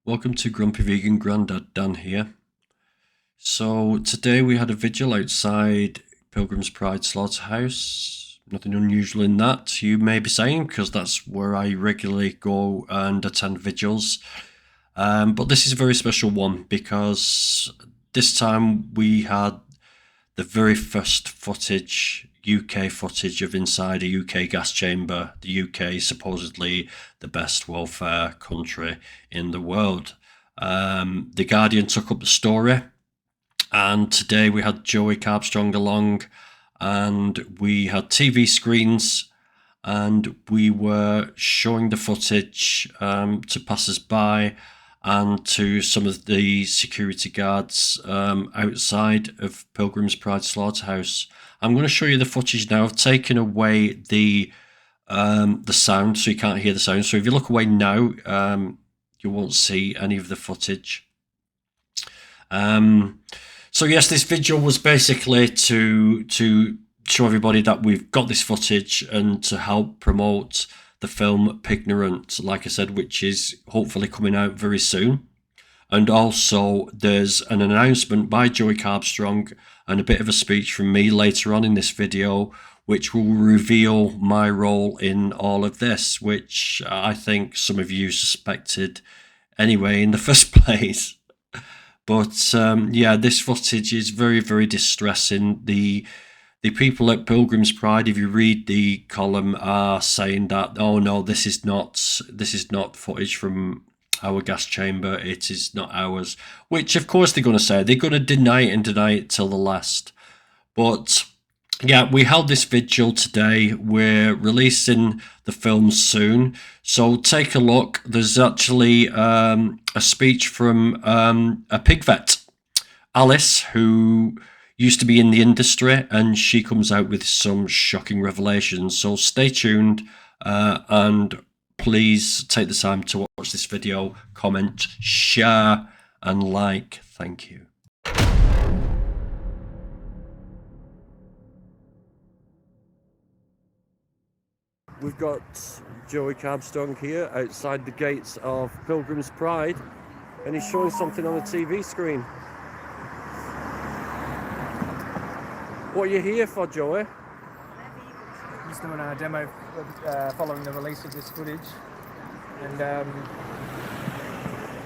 Welcome to Grumpy Vegan Grandad, Dan here. So today we had a vigil outside Pilgrims Pride slaughterhouse. Nothing unusual in that, you may be saying, because that's where I regularly go and attend vigils. But this is a very special one because this time we had the very first footage, UK footage of inside a UK gas chamber. The UK supposedly the best welfare country in the world. The Guardian took up the story, and today we had Joey Carbstrong along, and we had TV screens, and we were showing the footage to passers-by and to some of the security guards outside of Pilgrims Pride slaughterhouse. I'm going to show you the footage now. I've taken away the sound, so you can't hear the sound. So if you look away now, you won't see any of the footage. So yes, this vigil was basically to show everybody that we've got this footage and to help promote the film Pignorant, like I said, which is hopefully coming out very soon. And also there's an announcement by Joey Carbstrong and a bit of a speech from me later on in this video, which will reveal my role in all of this, which I think some of you suspected anyway in the first place. But yeah, this footage is very, very distressing. The people at Pilgrims Pride, if you read the column, are saying that, oh no, this is not footage from our gas chamber. It is not ours. Which of course they're going to say. They're going to deny it and deny it till the last. But yeah, we held this vigil today. We're releasing the film soon, so take a look. There's actually a speech from a pig vet, Alice, who used to be in the industry, and she comes out with some shocking revelations. So stay tuned and please take the time to watch this video, comment, share and like. Thank you. We've got Joey Carbstrong here outside the gates of Pilgrims Pride, and he's showing something on the TV screen. What are you here for, Joey? Just doing a demo following the release of this footage, and yeah,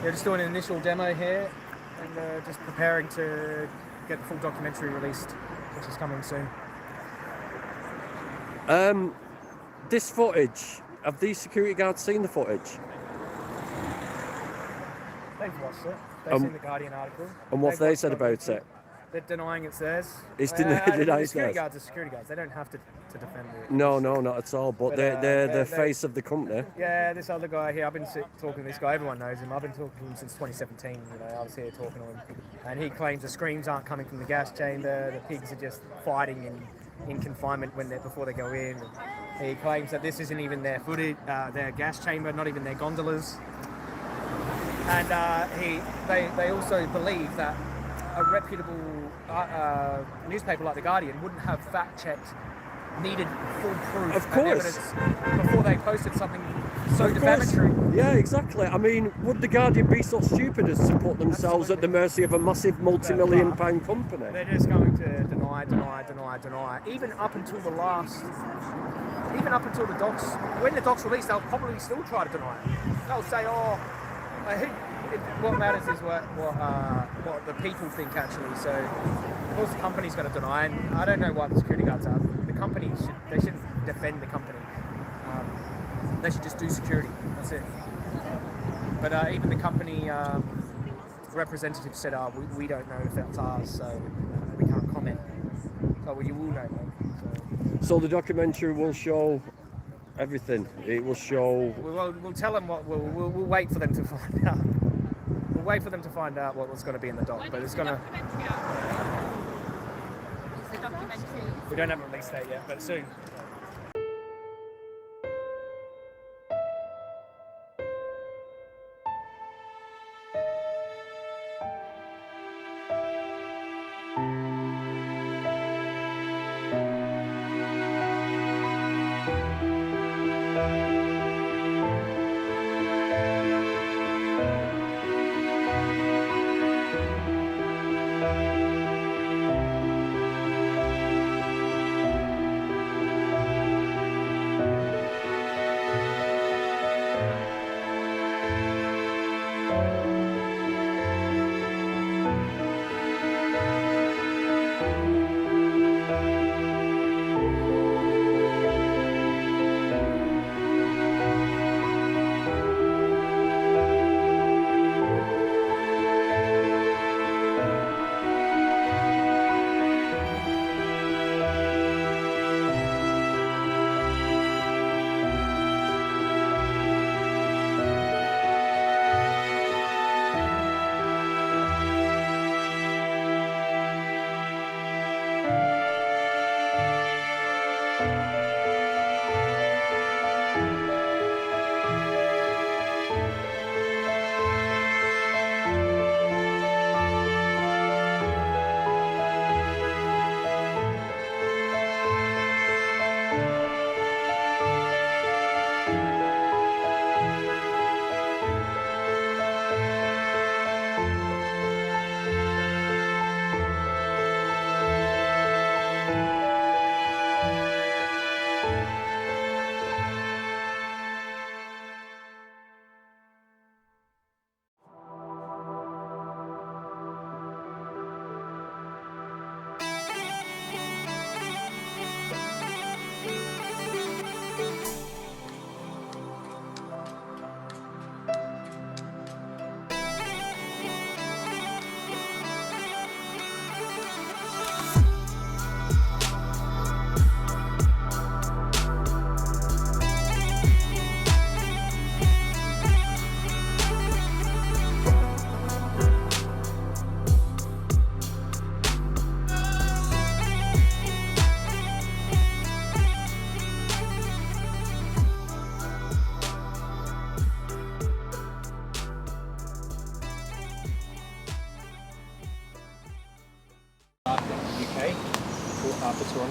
just doing an initial demo here, and just preparing to get the full documentary released, which is coming soon. This footage, have these security guards seen the footage? They've watched it. They've seen the Guardian article. And what have they said about it? They're denying it's theirs. It's denying the it's security theirs. guards are security guards. They don't have to defend it. No, not at all. But they're the face of the company. Yeah, this other guy here, I've been talking to this guy. Everyone knows him. I've been talking to him since 2017. You know, I was here talking to him, and he claims the screams aren't coming from the gas chamber. The pigs are just fighting in confinement before they go in. And he claims that this isn't even their footage, their gas chamber, not even their gondolas. And they also believe that a reputable newspaper like The Guardian wouldn't have fact-checked needed full proof of and evidence before they posted something so defamatory. Yeah, exactly. I mean, would The Guardian be so stupid as to put themselves at the mercy of a massive multi-million pound company? They're just going to deny. Even up until the docs, when the docs release, they'll probably still try to deny it. They'll say, oh, I think what matters is what the people think, actually. So, of course, the company's going to deny, and I don't know why the security guards are. The company shouldn't defend the company. They should just do security. That's it. But even the company representative said, we don't know if that's ours, so we can't comment. So you will know. So the documentary will show everything. It will show. We'll tell them what. We'll wait for them to find out. We'll wait for them to find out what's going to be in the doc. But it's going to. We don't have a release date yet, but soon.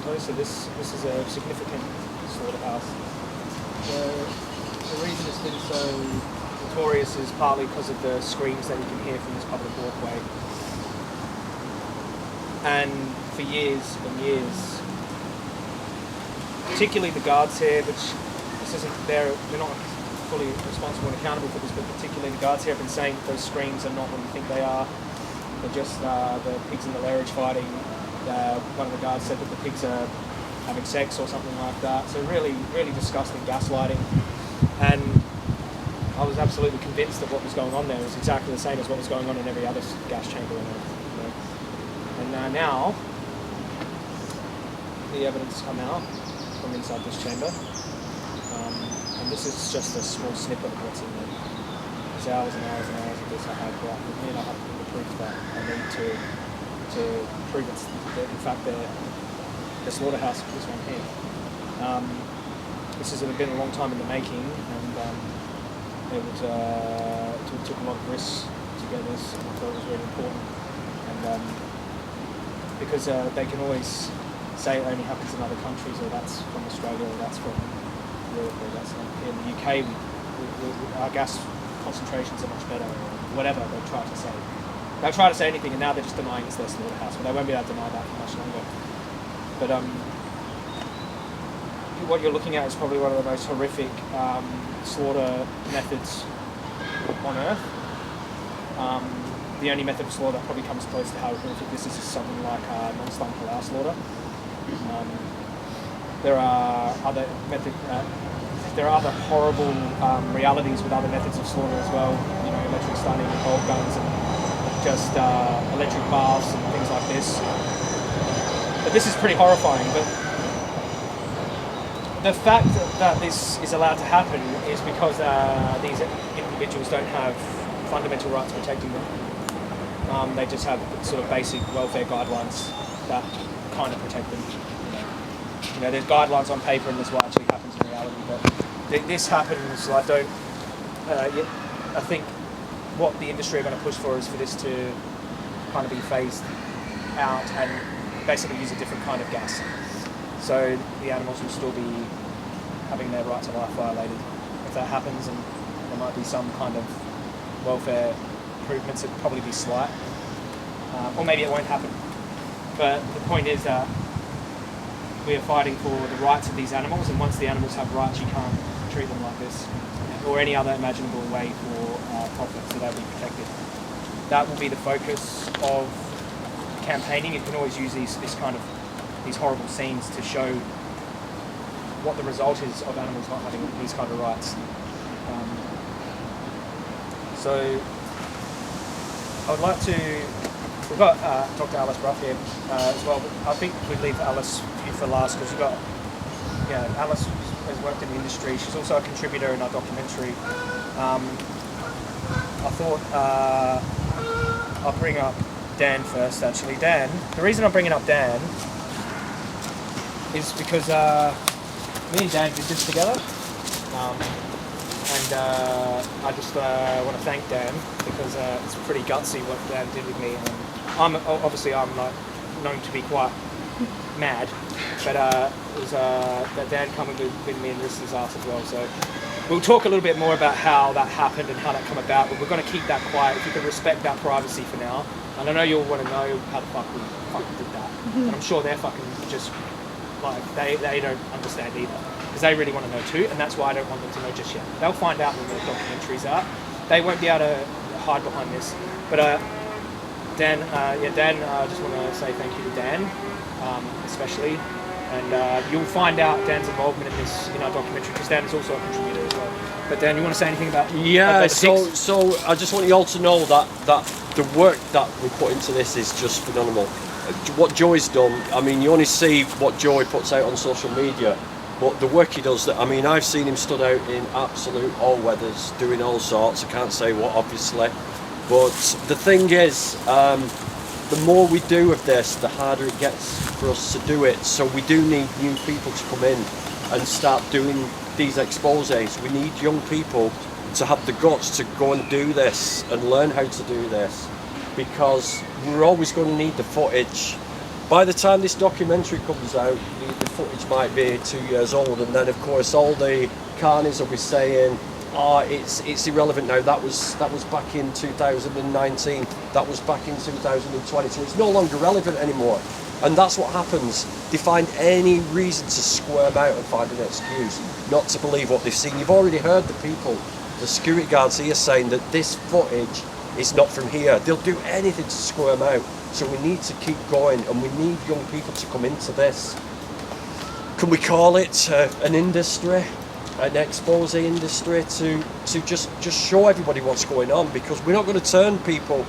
photos. So this is a significant slaughterhouse. The reason it's been so notorious is partly because of the screams that you can hear from this public walkway. And for years and years, particularly the guards here, which this isn't they're not fully responsible and accountable for this, but particularly the guards here have been saying that those screams are not what you think they are. They're just the pigs in the lairage fighting. One of the guards said that the pigs are having sex or something like that. So really, really disgusting gaslighting. And I was absolutely convinced that what was going on there was exactly the same as what was going on in every other gas chamber on Earth. You know? And now, the evidence has come out from inside this chamber. And this is just a small snippet of what's in there. There's hours and hours and hours of this I had, but with me and I have the proof that I need to prove it's in fact the slaughterhouse is this one here. This has been a long time in the making, and it took a lot of risks to get this, and I thought it was really important. And because they can always say it only happens in other countries, or that's from Australia, or that's from Europe, or that's here in the UK. Our gas concentrations are much better, or whatever they try to say. They'll try to say anything, and now they're just denying it's their slaughterhouse, but they won't be able to deny that for much longer. But what you're looking at is probably one of the most horrific slaughter methods on Earth. The only method of slaughter that probably comes close to how horrific this is something like non-slum halal slaughter. There are other horrible realities with other methods of slaughter as well. You know, electric stunning, bolt guns, and just electric baths and things like this. But this is pretty horrifying. But the fact that this is allowed to happen is because these individuals don't have fundamental rights protecting them. They just have sort of basic welfare guidelines that kind of protect them. You know, there's guidelines on paper, and this is what actually happens in reality. But this happens. I think what the industry are going to push for is for this to kind of be phased out and basically use a different kind of gas. So the animals will still be having their right to life violated. If that happens, and there might be some kind of welfare improvements, it'll probably be slight. Or maybe it won't happen. But the point is that we are fighting for the rights of these animals, and once the animals have rights, you can't treat them like this, or any other imaginable way for profit, so they'll be protected. That will be the focus of campaigning. You can always use these horrible scenes to show what the result is of animals not having these kind of rights. So I would like to. We've got Dr. Alice Ruff here as well, but I think we'd leave Alice for last because you've got, Alice has worked in the industry. She's also a contributor in our documentary. I thought I'll bring up Dan first, actually. Dan, the reason I'm bringing up Dan is because me and Dan did this together. And I just want to thank Dan because it's pretty gutsy what Dan did with me. And I'm like known to be quite mad, but it was that Dan coming with me and risked his ass as well. So we'll talk a little bit more about how that happened and how that came about, but we're going to keep that quiet. If you can respect that privacy for now. And I know you'll want to know how the fuck we fucking did that. And I'm sure they're fucking just like they don't understand either. Because they really want to know too, and that's why I don't want them to know just yet. They'll find out when the documentary's out. They won't be able to hide behind this. But Dan, I just want to say thank you to Dan, especially. And you'll find out Dan's involvement in our documentary, because Dan is also a contributor as well. But Dan, you want to say anything about? So I just want you all to know that the work that we put into this is just phenomenal. What Joey's done, I mean, you only see what Joey puts out on social media. But the work he does, I've seen him stood out in absolute all weathers, doing all sorts. I can't say what, obviously. But the thing is, the more we do of this, the harder it gets for us to do it. So we do need new people to come in and start doing these exposés. We need young people to have the guts to go and do this and learn how to do this. Because we're always going to need the footage By the time this documentary comes out, the footage might be 2 years old, and then of course all the carnies will be saying, "Oh, it's irrelevant now. That was back in 2019. That was back in 2020. So it's no longer relevant anymore." And that's what happens. They find any reason to squirm out and find an excuse not to believe what they've seen. You've already heard the people, the security guards here, saying that this footage is not from here. They'll do anything to squirm out. So we need to keep going, and we need young people to come into this. Can we call it an industry, an expose industry, to just show everybody what's going on? Because we're not going to turn people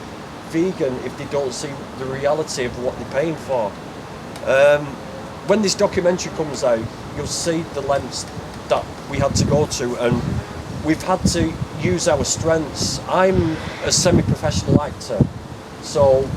vegan if they don't see the reality of what they're paying for. When this documentary comes out, you'll see the lengths that we had to go to, and we've had to use our strengths. I'm a semi-professional actor, so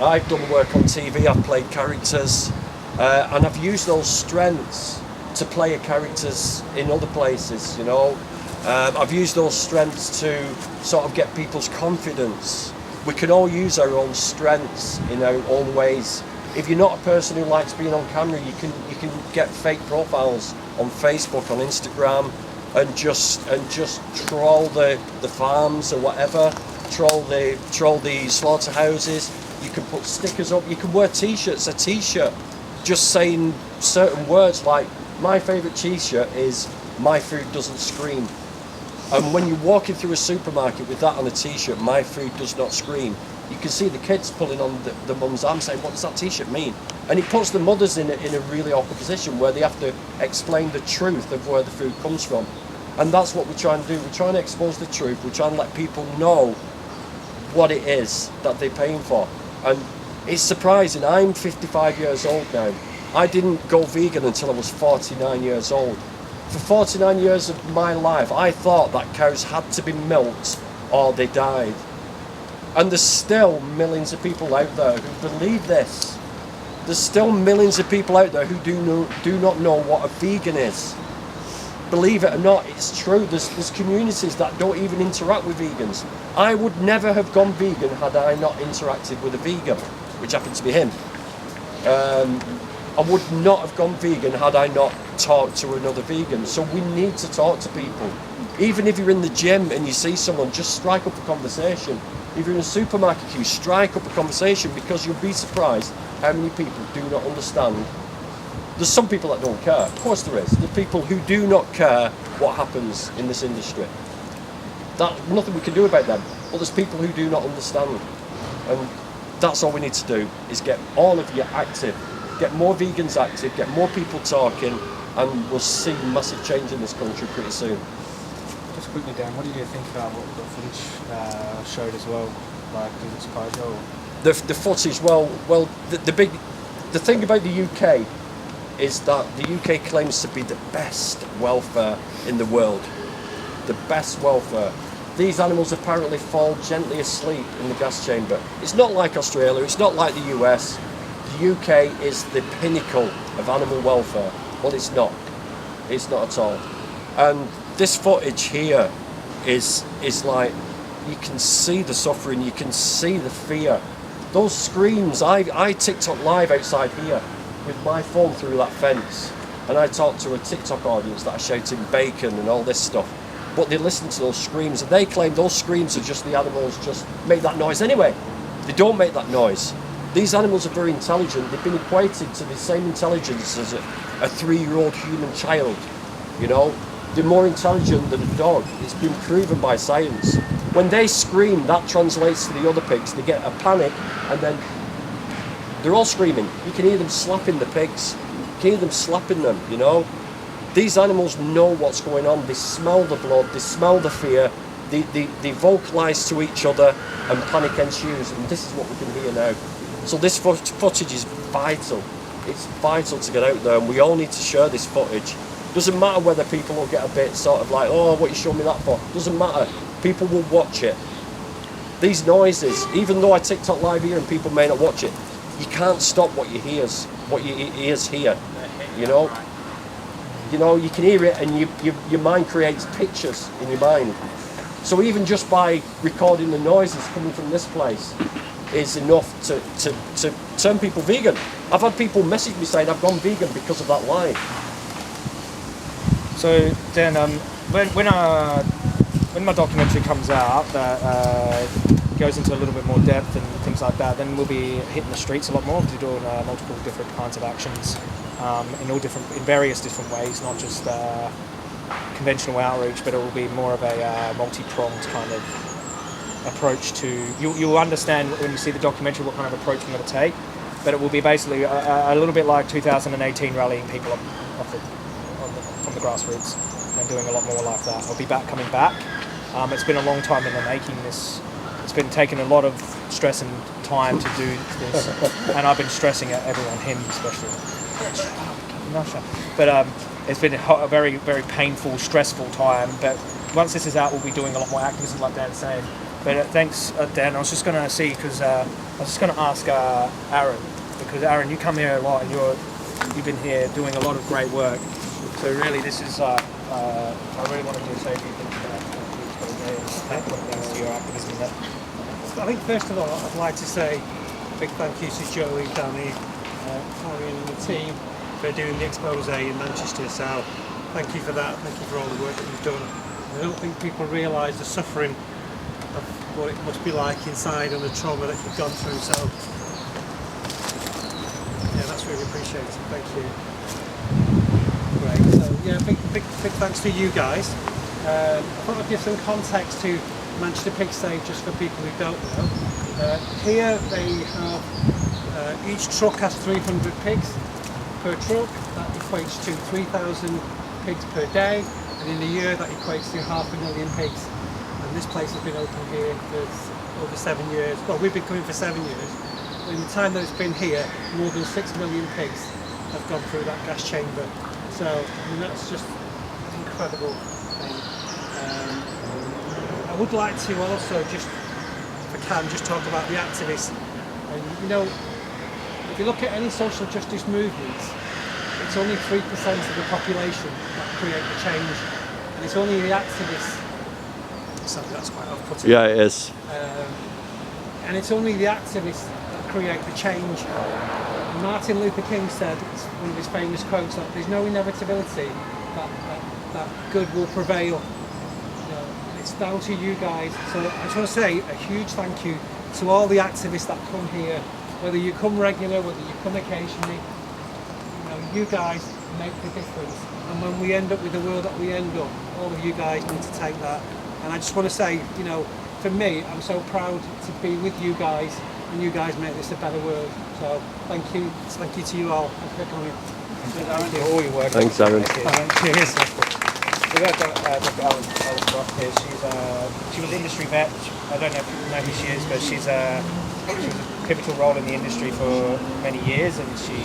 I've done work on TV, I've played characters, and I've used those strengths to play characters in other places, you know. I've used those strengths to sort of get people's confidence. We can all use our own strengths in our own ways. If you're not a person who likes being on camera, you can get fake profiles on Facebook, on Instagram, and just troll the farms or whatever, troll the slaughterhouses. You can put stickers up, you can wear t-shirts, a t-shirt just saying certain words like, my favourite t-shirt is, "My food doesn't scream." And when you're walking through a supermarket with that on a t-shirt, "My food does not scream," you can see the kids pulling on the mum's arm saying, "What does that t-shirt mean?" And it puts the mothers in a really awkward position where they have to explain the truth of where the food comes from. And that's what we're trying to do. We're trying to expose the truth. We're trying to let people know what it is that they're paying for. And it's surprising. I'm 55 years old now. I didn't go vegan until I was 49 years old. For 49 years of my life, I thought that cows had to be milked or they died. And there's still millions of people out there who believe this. There's still millions of people out there who do not know what a vegan is. Believe it or not, it's true. There's communities that don't even interact with vegans. I would never have gone vegan had I not interacted with a vegan, which happened to be him. I would not have gone vegan had I not talked to another vegan. So we need to talk to people. Even if you're in the gym and you see someone, just strike up a conversation. If you're in a supermarket queue, strike up a conversation, because you'll be surprised how many people do not understand. There's some people that don't care. Of course there is. There's people who do not care what happens in this industry. That's nothing we can do about them. But there's people who do not understand. And that's all we need to do, is get all of you active. Get more vegans active, get more people talking, and we'll see massive change in this country pretty soon. Just quickly, Dan, what did you think about what the footage showed as well? Like, did it surprise you? The footage, the thing about the UK is that the UK claims to be the best welfare in the world. The best welfare. These animals apparently fall gently asleep in the gas chamber. It's not like Australia, it's not like the US. The UK is the pinnacle of animal welfare. Well, it's not. It's not at all. And this footage here is like, you can see the suffering, you can see the fear. Those screams, I TikTok live outside here with my phone through that fence, and I talked to a TikTok audience that are shouting bacon and all this stuff. But they listen to those screams, and they claim those screams are just the animals just make that noise anyway. They don't make that noise. These animals are very intelligent. They've been equated to the same intelligence as a 3-year-old human child. You know, they're more intelligent than a dog. It's been proven by science. When they scream, that translates to the other pigs. They get a panic, and then they're all screaming. You can hear them slapping the pigs. You can hear them slapping them, you know. These animals know what's going on. They smell the blood, they smell the fear, they vocalise to each other, and panic ensues. And this is what we can hear now. So this footage is vital. It's vital to get out there, and we all need to share this footage. Doesn't matter whether people will get a bit sort of like, oh, what you showing me that for? Doesn't matter. People will watch it. These noises, even though I TikTok live here and people may not watch it, you can't stop what your ears hear. You know, you can hear it, and your mind creates pictures in your mind. So even just by recording the noises coming from this place is enough to turn people vegan. I've had people message me saying I've gone vegan because of that line. So then, when my documentary comes out, that goes into a little bit more depth and things like that, then we'll be hitting the streets a lot more. We're doing multiple different kinds of actions in various different ways, not just conventional outreach, but it will be more of a multi-pronged kind of approach to. You'll understand when you see the documentary what kind of approach we're going to take, but it will be basically a little bit like 2018 rallying people from the grassroots and doing a lot more like that. I'll be coming back. It's been a long time in the making. It's been taking a lot of stress and time to do this, and I've been stressing at everyone, him especially. But it's been a very, very painful, stressful time. But once this is out, we'll be doing a lot more activism, like Dan's saying. But thanks, Dan. I was just going to see because I was just going to ask Aaron, because Aaron, you come here a lot and you've been here doing a lot of great work. So really, this is I really wanted to say a few things to your activism. I think first of all, I'd like to say a big thank you to Joey, Danny, Marion and the team for doing the expose in Manchester. So thank you for that. Thank you for all the work that you've done. I don't think people realise the suffering of what it must be like inside and the trauma that you've gone through. So yeah, that's really appreciated. Thank you. Great. So yeah, big thanks to you guys. I thought I'd give some context to Manchester Pig Save just for people who don't know. Here they have each truck has 300 pigs per truck. That equates to 3,000 pigs per day, and in a year that equates to 500,000 pigs. And this place has been open here for over 7 years. Well, we've been coming for 7 years. In the time that it's been here, more than 6 million pigs have gone through that gas chamber. So I mean, that's just an incredible thing. I would like to also just, if I can, just talk about the activists. And you know, if you look at any social justice movements, it's only 3% of the population that create the change, and it's only the activists. Sorry, that's quite off-putting. Yeah, it is. And it's only the activists that create the change. Martin Luther King said, it's one of his famous quotes, that there's no inevitability that good will prevail. It's down to you guys. So I just want to say a huge thank you to all the activists that come here, whether you come regular, whether you come occasionally. You guys make the difference. And when we end up with the world that we end up, all of you guys need to take that. And I just want to say, for me, I'm so proud to be with you guys, and you guys make this a better world. So thank you to you all. Thank you for coming. Thank you for all your work. Thanks, Aaron. Cheers. We've got Dr. Ellen Roth here. She was industry vet. I don't know if you know who she is, but she was a pivotal role in the industry for many years, and she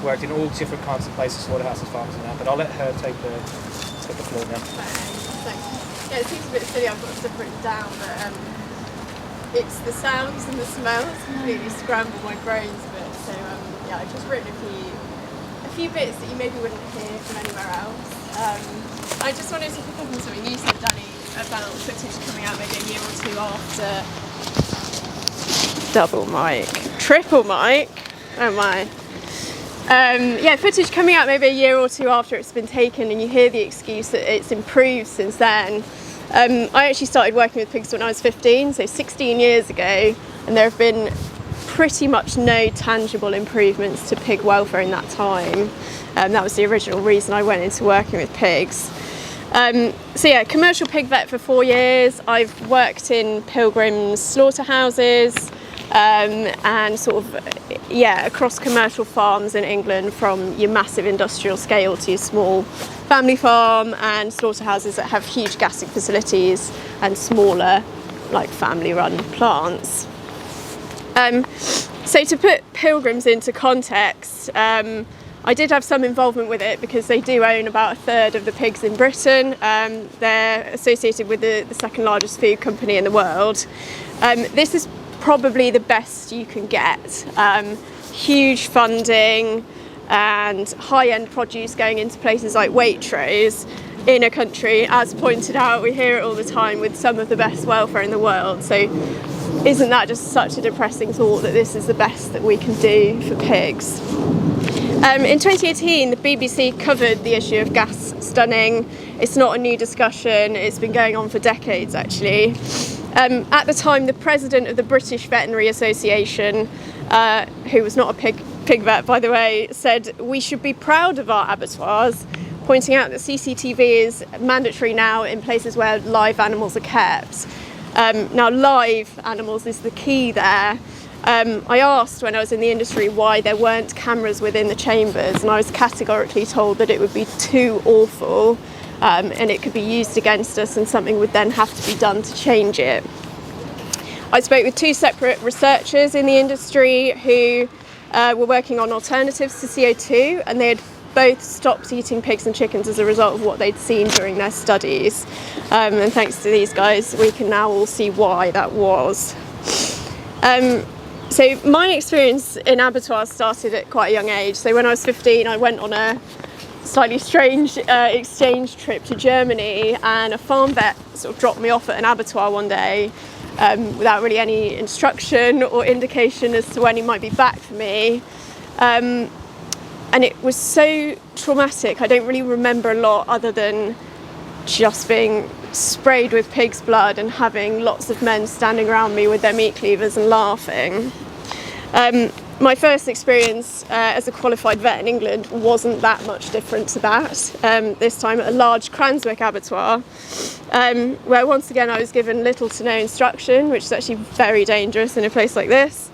worked in all different kinds of places, slaughterhouses, farms and that. But I'll let her take the floor now. Yeah, it seems a bit silly, I've got stuff written down, but it's the sounds and the smells completely scramble my brains a bit. So yeah, I've just written a few bits that you maybe wouldn't hear from anywhere else. I just wanted to pick up on something you said, Danny, about footage coming out maybe a year or two after. Double mic, triple mic, oh my. Yeah, footage coming out maybe a year or two after it's been taken, and you hear the excuse that it's improved since then. I actually started working with pigs when I was 15, so 16 years ago, and there have been pretty much no tangible improvements to pig welfare in that time. That was the original reason I went into working with pigs. So yeah, commercial pig vet for 4 years. I've worked in Pilgrims slaughterhouses and sort of, across commercial farms in England, from your massive industrial scale to your small family farm, and slaughterhouses that have huge gassing facilities and smaller, like family-run plants. So to put Pilgrims into context, I did have some involvement with it because they do own about a third of the pigs in Britain. They're associated with the second largest food company in the world. This is probably the best you can get. Huge funding and high-end produce going into places like Waitrose in a country, as pointed out, we hear it all the time, with some of the best welfare in the world. So isn't that just such a depressing thought that this is the best that we can do for pigs? In 2018, the BBC covered the issue of gas stunning. It's not a new discussion, it's been going on for decades actually. At the time, the president of the British Veterinary Association, who was not a pig vet by the way, said we should be proud of our abattoirs, pointing out that CCTV is mandatory now in places where live animals are kept. Now live animals is the key there. I asked when I was in the industry why there weren't cameras within the chambers, and I was categorically told that it would be too awful and it could be used against us and something would then have to be done to change it. I spoke with two separate researchers in the industry who were working on alternatives to CO2, and they had both stopped eating pigs and chickens as a result of what they'd seen during their studies. And thanks to these guys, we can now all see why that was. So my experience in abattoirs started at quite a young age. So when I was 15, I went on a slightly strange exchange trip to Germany, and a farm vet sort of dropped me off at an abattoir one day without really any instruction or indication as to when he might be back for me. And it was so traumatic. I don't really remember a lot other than just being sprayed with pig's blood and having lots of men standing around me with their meat cleavers and laughing. My first experience as a qualified vet in England wasn't that much different to that. This time at a large Cranswick abattoir, where once again I was given little to no instruction, which is actually very dangerous in a place like this.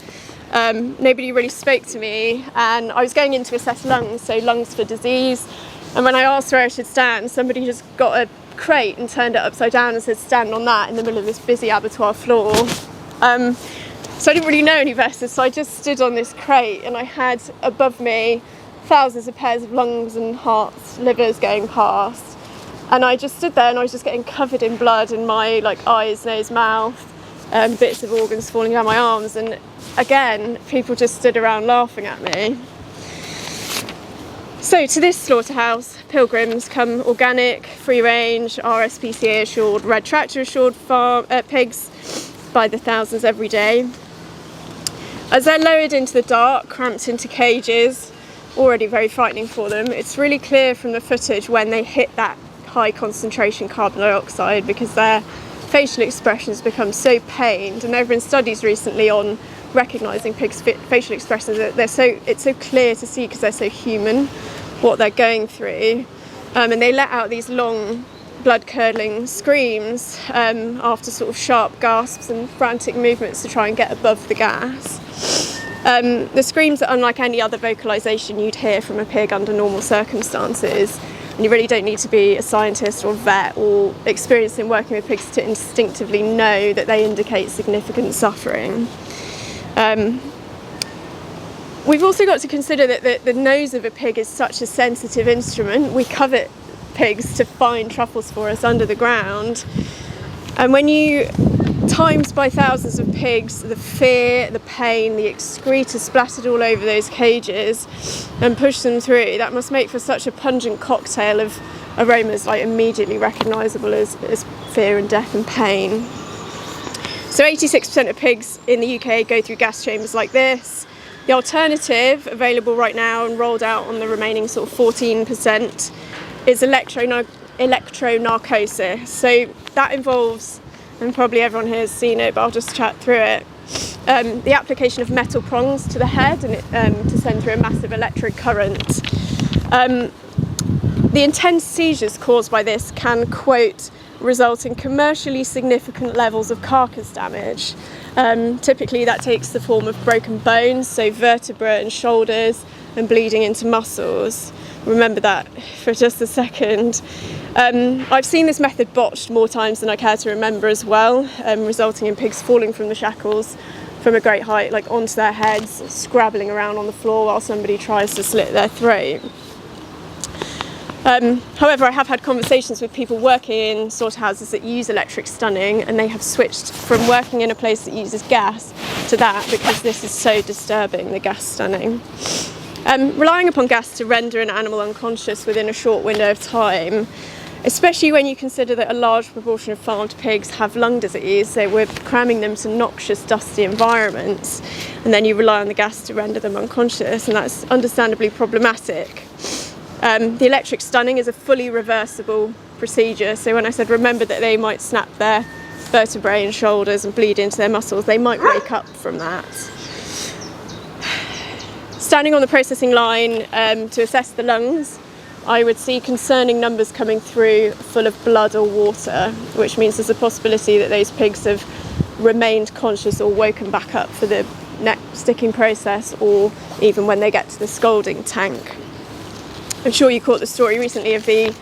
Nobody really spoke to me, and I was going in to assess lungs, so lungs for disease. And when I asked where I should stand, somebody just got a crate and turned it upside down and said stand on that in the middle of this busy abattoir floor. So I didn't really know any better, so I just stood on this crate, and I had above me thousands of pairs of lungs and hearts, livers going past. And I just stood there and I was just getting covered in blood in my eyes, nose, mouth, bits of organs falling down my arms, and again people just stood around laughing at me. So to this slaughterhouse, Pilgrims come organic, free range, RSPCA assured, red tractor assured pigs by the thousands every day. As they're lowered into the dark, cramped into cages, already very frightening for them, it's really clear from the footage when they hit that high concentration carbon dioxide, because their facial expressions become so pained. And there have been studies recently on recognising pigs' facial expressions. It's so clear to see because they're so human what they're going through. And they let out these long blood-curdling screams after sort of sharp gasps and frantic movements to try and get above the gas. The screams are unlike any other vocalisation you'd hear from a pig under normal circumstances, and you really don't need to be a scientist or vet or experienced in working with pigs to instinctively know that they indicate significant suffering. We've also got to consider that the nose of a pig is such a sensitive instrument. We covet pigs to find truffles for us under the ground, and when you times by thousands of pigs, the fear, the pain, the excreta splattered all over those cages and push them through, that must make for such a pungent cocktail of aromas immediately recognisable as fear and death and pain. So 86% of pigs in the UK go through gas chambers like this. The alternative available right now and rolled out on the remaining sort of 14% is electronarcosis. So that involves, and probably everyone here has seen it, but I'll just chat through it, the application of metal prongs to the head and to send through a massive electric current. The intense seizures caused by this can, quote, result in commercially significant levels of carcass damage. Typically that takes the form of broken bones, so vertebrae and shoulders, and bleeding into muscles. Remember that for just a second. I've seen this method botched more times than I care to remember as well, resulting in pigs falling from the shackles from a great height, onto their heads, scrabbling around on the floor while somebody tries to slit their throat. However, I have had conversations with people working in slaughterhouses that use electric stunning, and they have switched from working in a place that uses gas to that because this is so disturbing, the gas stunning. Relying upon gas to render an animal unconscious within a short window of time especially when you consider that a large proportion of farmed pigs have lung disease, so we're cramming them to noxious, dusty environments, and then you rely on the gas to render them unconscious, and that's understandably problematic. The electric stunning is a fully reversible procedure, so when I said remember that they might snap their vertebrae and shoulders and bleed into their muscles, they might wake up from that. Standing on the processing line to assess the lungs, I would see concerning numbers coming through full of blood or water, which means there's a possibility that those pigs have remained conscious or woken back up for the neck sticking process, or even when they get to the scalding tank. I'm sure you caught the story recently of the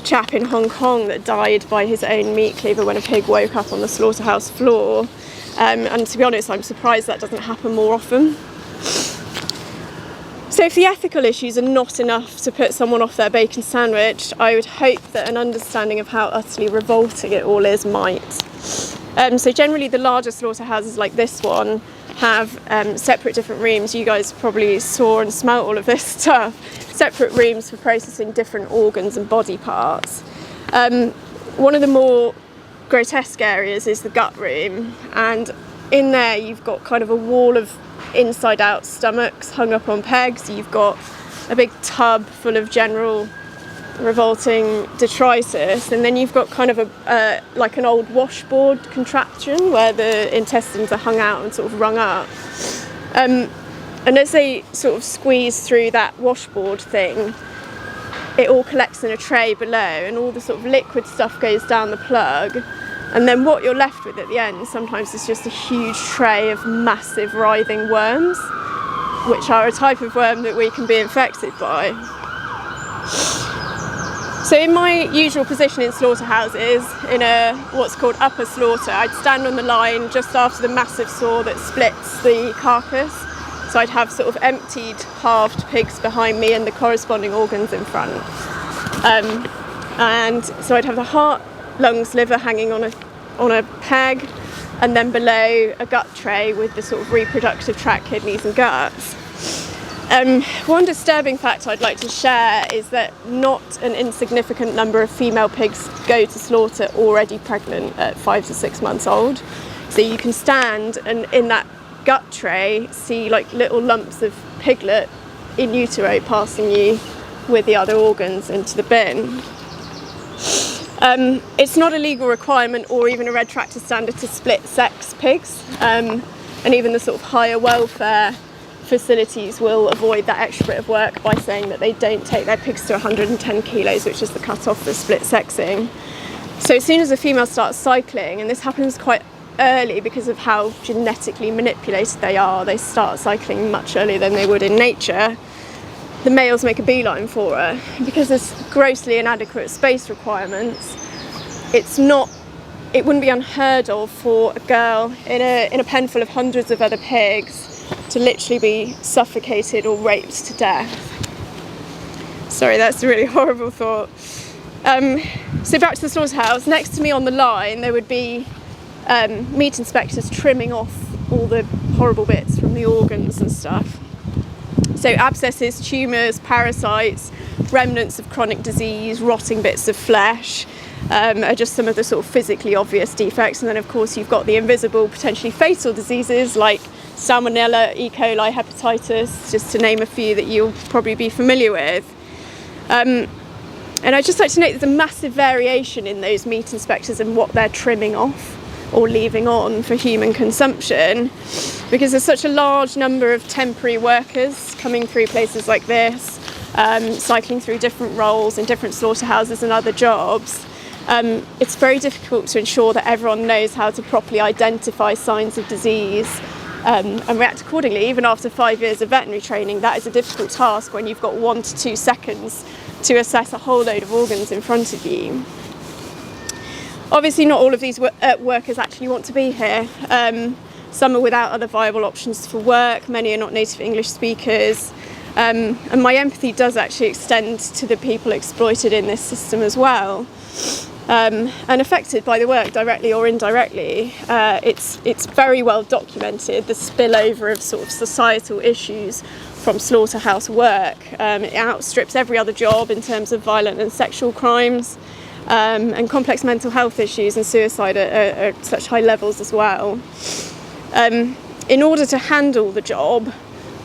chap in Hong Kong that died by his own meat cleaver when a pig woke up on the slaughterhouse floor. And to be honest, I'm surprised that doesn't happen more often. So if the ethical issues are not enough to put someone off their bacon sandwich, I would hope that an understanding of how utterly revolting it all is might. So generally the larger slaughterhouses like this one have separate different rooms. You guys probably saw and smelt all of this stuff. Separate rooms for processing different organs and body parts. One of the more grotesque areas is the gut room, and in there you've got kind of a wall of inside out stomachs hung up on pegs. You've got a big tub full of general revolting detritus, and then you've got kind of a like an old washboard contraption where the intestines are hung out and sort of rung up, and as they sort of squeeze through that washboard thing, it all collects in a tray below, and all the sort of liquid stuff goes down the plug, and then what you're left with at the end sometimes is just a huge tray of massive writhing worms, which are a type of worm that we can be infected by. So in my usual position in slaughterhouses, in a what's called upper slaughter, I'd stand on the line just after the massive saw that splits the carcass. So I'd have sort of emptied, halved pigs behind me and the corresponding organs in front. And so I'd have the heart, lungs, liver hanging on a peg, and then below a gut tray with the sort of reproductive tract, kidneys and guts. One disturbing fact I'd like to share is that not an insignificant number of female pigs go to slaughter already pregnant at 5 to 6 months old. So you can stand and in that gut tray see like little lumps of piglet in utero passing you with the other organs into the bin. It's not a legal requirement or even a red tractor standard to split sex pigs, and even the sort of higher welfare facilities will avoid that extra bit of work by saying that they don't take their pigs to 110 kilos, which is the cut-off for split sexing. So as soon as a female starts cycling, and this happens quite early because of how genetically manipulated they start cycling much earlier than they would in nature, the males make a beeline for her. Because there's grossly inadequate space requirements, it wouldn't be unheard of for a girl in a pen full of hundreds of other pigs to literally be suffocated or raped to death. Sorry, that's a really horrible thought. So back to the slaughterhouse. Next to me on the line there would be meat inspectors trimming off all the horrible bits from the organs and stuff. So abscesses, tumours, parasites, remnants of chronic disease, rotting bits of flesh are just some of the sort of physically obvious defects. And then of course you've got the invisible, potentially fatal diseases like Salmonella, E. coli, hepatitis, just to name a few that you'll probably be familiar with. And I'd just like to note there's a massive variation in those meat inspectors and what they're trimming off or leaving on for human consumption, because there's such a large number of temporary workers coming through places like this, cycling through different roles in different slaughterhouses and other jobs. It's very difficult to ensure that everyone knows how to properly identify signs of disease and react accordingly. Even after 5 years of veterinary training, that is a difficult task when you've got 1 to 2 seconds to assess a whole load of organs in front of you. Obviously not all of these workers actually want to be here. Some are without other viable options for work, many are not native English speakers, and my empathy does actually extend to the people exploited in this system as well. and affected by the work directly or indirectly. It's very well documented, the spillover of sort of societal issues from slaughterhouse work. It outstrips every other job in terms of violent and sexual crimes, and complex mental health issues and suicide are at such high levels as well. In order to handle the job,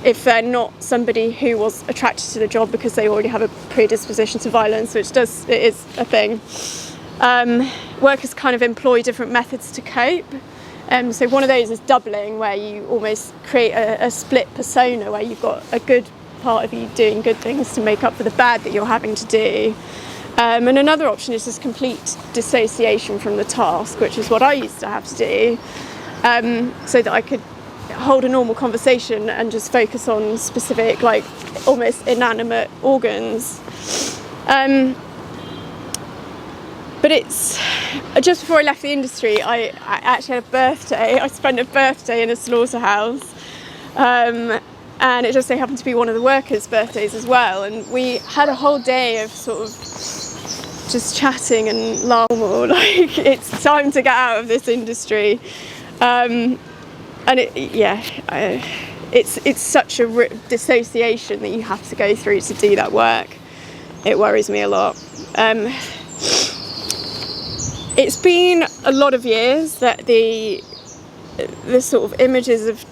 if they're not somebody who was attracted to the job because they already have a predisposition to violence, which it is a thing, workers kind of employ different methods to cope. So one of those is doubling, where you almost create a split persona, where you've got a good part of you doing good things to make up for the bad that you're having to do. And another option is just complete dissociation from the task, which is what I used to have to do, so that I could hold a normal conversation and just focus on specific, like almost inanimate organs. But it's just before I left the industry, I actually had a birthday. I spent a birthday in a slaughterhouse, and it just so happened to be one of the workers' birthdays as well. And we had a whole day of sort of just chatting and laughing. Like, it's time to get out of this industry. And it's such a dissociation that you have to go through to do that work. It worries me a lot. It's been a lot of years that the sort of images of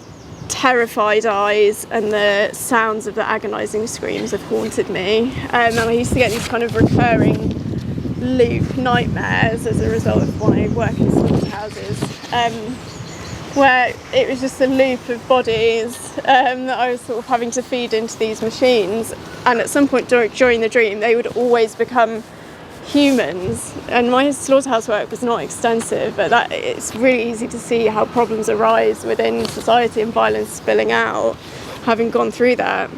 terrified eyes and the sounds of the agonising screams have haunted me. And I used to get these kind of recurring loop nightmares as a result of my work in slaughterhouses, where it was just a loop of bodies that I was sort of having to feed into these machines, and at some point during the dream they would always become humans. And my slaughterhouse work was not extensive, but it's really easy to see how problems arise within society and violence spilling out, having gone through that.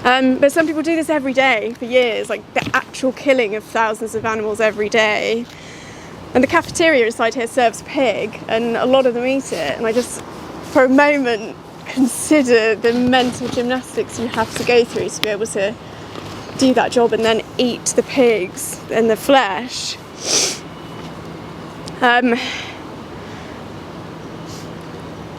But some people do this every day for years, like the actual killing of thousands of animals every day. And the cafeteria inside here serves pig, and a lot of them eat it. And I just, for a moment, consider the mental gymnastics you have to go through to be able to do that job and then eat the pigs and the flesh.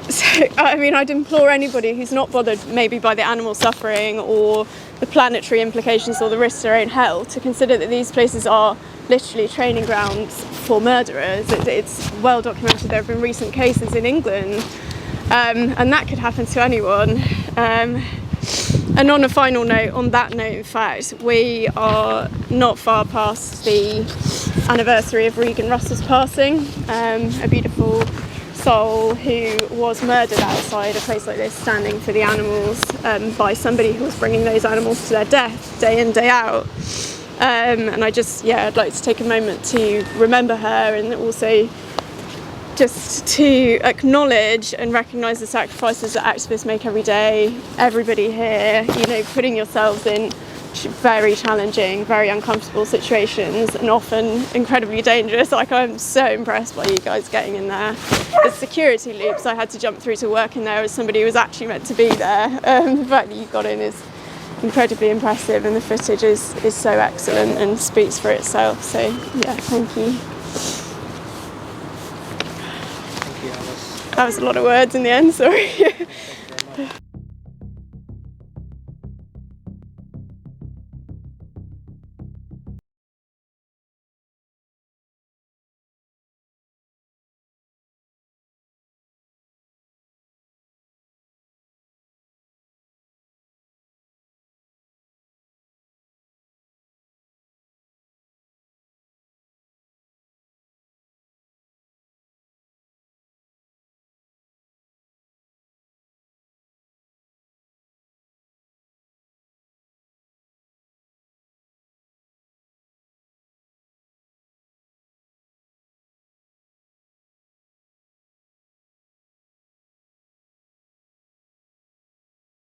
So, I mean, I'd implore anybody who's not bothered maybe by the animal suffering or the planetary implications or the risk to their own health to consider that these places are literally training grounds for murderers. It's well documented. There have been recent cases in England, and that could happen to anyone. And on a final note, on that note, in fact, we are not far past the anniversary of Regan Russell's passing, a beautiful soul who was murdered outside a place like this, standing for the animals, by somebody who was bringing those animals to their death day in, day out. And I'd like to take a moment to remember her, and also just to acknowledge and recognise the sacrifices that activists make every day. Everybody here, putting yourselves in very challenging, very uncomfortable situations, and often incredibly dangerous. Like, I'm so impressed by you guys getting in there. The security loops I had to jump through to work in there as somebody who was actually meant to be there. The fact that you got in is incredibly impressive, and the footage is so excellent and speaks for itself. So yeah, thank you. Thank you, Alice. That was a lot of words in the end, sorry.